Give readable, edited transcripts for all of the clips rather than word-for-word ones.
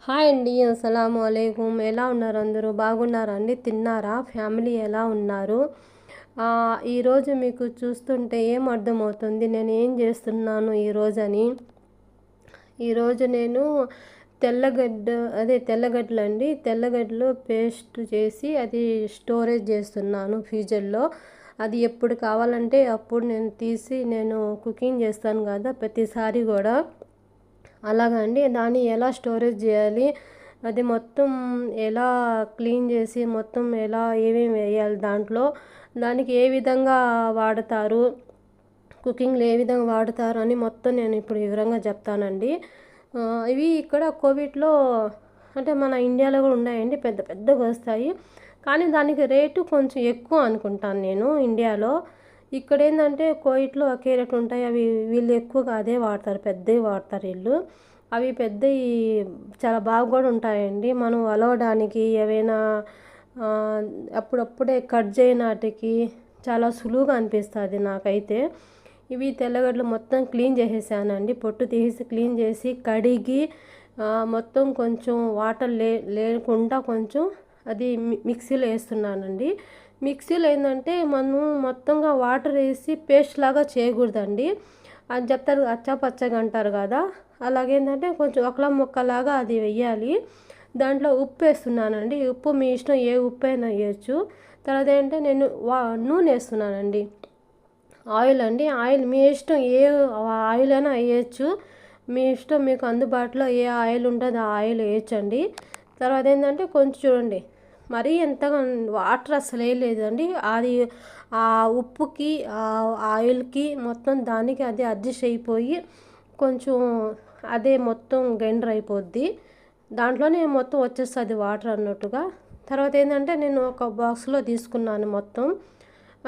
Hi అండి. అస్సలాము అలైకుం. ఎలా ఉన్నారు అందరూ? బాగున్నారా అండి? తిన్నారా? ఫ్యామిలీ ఎలా ఉన్నారు? ఈరోజు మీకు చూస్తుంటే ఏం అర్థమవుతుంది నేను ఏం చేస్తున్నాను ఈరోజని. ఈరోజు నేను తెల్లగడ్డలు అండి, తెల్లగడ్డలు పేస్ట్ చేసి అది స్టోరేజ్ చేస్తున్నాను ఫ్రీజర్లో. అది ఎప్పుడు కావాలంటే అప్పుడు నేను తీసి నేను కుకింగ్ చేస్తాను కదా ప్రతిసారి కూడా. అలాగండి దాన్ని ఎలా స్టోరేజ్ చేయాలి, అది మొత్తం ఎలా క్లీన్ చేసి మొత్తం ఎలా ఏమేమి వేయాలి దాంట్లో, దానికి ఏ విధంగా వాడతారు, కుకింగ్లో ఏ విధంగా వాడతారు అని మొత్తం నేను ఇప్పుడు వివరంగా చెప్తానండి. ఇవి ఇక్కడ కోవిడ్లో అంటే మన ఇండియాలో కూడా ఉన్నాయండి, పెద్ద పెద్దగా వస్తాయి. కానీ దానికి రేటు కొంచెం ఎక్కువ అనుకుంటాను నేను ఇండియాలో. ఇక్కడ ఏంటంటే కోవిడ్లో ఒకే రేటు ఉంటాయి. అవి వీళ్ళు ఎక్కువగా అదే వాడతారు, పెద్దవి వాడతారు వీళ్ళు. అవి పెద్దవి చాలా బాగా కూడా ఉంటాయండి. మనం అలవడానికి ఏవైనా అప్పుడప్పుడే కట్ చేయనాటికి చాలా సులువుగా అనిపిస్తుంది నాకైతే. ఇవి తెల్లగడ్డలు మొత్తం క్లీన్ చేసేసానండి, పొట్టు తీసి క్లీన్ చేసి కడిగి మొత్తం కొంచెం వాటర్ లేకుండా కొంచెం అది మిక్సీలో వేస్తున్నానండి. మిక్సీలో ఏంటంటే మనం మొత్తంగా వాటర్ వేసి పేస్ట్ లాగా చేయకూడదండి. అని చెప్తారు, అచ్చాపచ్చగా అంటారు కదా, అలాగేంటంటే కొంచెం ఒకలా ముక్కలాగా అది వెయ్యాలి. దాంట్లో ఉప్పు వేస్తున్నానండి. ఉప్పు మీ ఇష్టం, ఏ ఉప్పు అయినా వేయచ్చు. తర్వాత ఏంటంటే నేను నూనె వేస్తున్నానండి, ఆయిల్ అండి. ఆయిల్ మీ ఇష్టం, ఏ ఆయిల్ అయినా వేయచ్చు, మీ ఇష్టం. మీకు అందుబాటులో ఏ ఆయిల్ ఉంటుందో ఆ ఆయిల్ వేయచ్చండి. తర్వాత ఏంటంటే కొంచెం చూడండి, మరీ ఎంతగా వాటర్ అసలు వేయలేదండి. అది ఆ ఉప్పుకి ఆ ఆయిల్కి మొత్తం దానికి అదే అడ్జస్ట్ అయిపోయి కొంచెం అదే మొత్తం గ్రైండర్ అయిపోద్ది, దాంట్లోనే మొత్తం వచ్చేస్తుంది వాటర్ అన్నట్టుగా. తర్వాత ఏంటంటే నేను ఒక బాక్స్లో తీసుకున్నాను మొత్తం.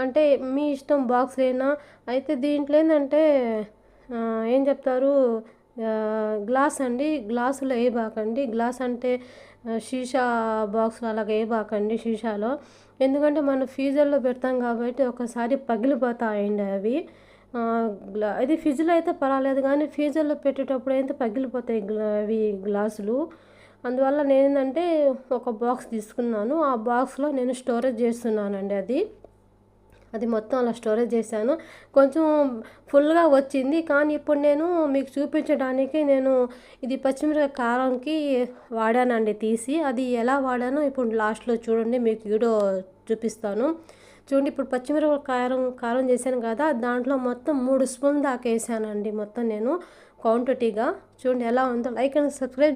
అంటే మీ ఇష్టం బాక్స్ అయినా. అయితే దీంట్లో ఏంటంటే ఏం చెప్తారు, గ్లాస్ అండి, గ్లాసులో వేయబాకండి. గ్లాస్ అంటే షీషా బాక్స్లో అలాగ వేయబాకండి, షీషాలో. ఎందుకంటే మనం ఫ్రీజర్లో పెడతాం కాబట్టి ఒకసారి పగిలిపోతాయండి అవి. అది ఫ్రిడ్జ్లో అయితే పర్వాలేదు, కానీ ఫ్రీజర్లో పెట్టేటప్పుడు అయితే పగిలిపోతాయి అవి గ్లాసులు. అందువల్ల నేనేంటంటే ఒక బాక్స్ తీసుకున్నాను, ఆ బాక్స్లో నేను స్టోరేజ్ చేస్తున్నానండి. అది మొత్తం అలా స్టోరేజ్ చేశాను. కొంచెం ఫుల్గా వచ్చింది, కానీ ఇప్పుడు నేను మీకు చూపించడానికి నేను ఇది పచ్చిమిరపకాయ కారంకి వాడానండి తీసి. అది ఎలా వాడానో ఇప్పుడు లాస్ట్లో చూడండి, మీకు వీడియో చూపిస్తాను చూడండి. ఇప్పుడు పచ్చిమిరపకాయ కారం చేశాను కదా, దాంట్లో మొత్తం 3 స్పూన్ దాకా వేసానండి మొత్తం నేను క్వాంటిటీగా. చూడండి ఎలా ఉందో. Like and subscribe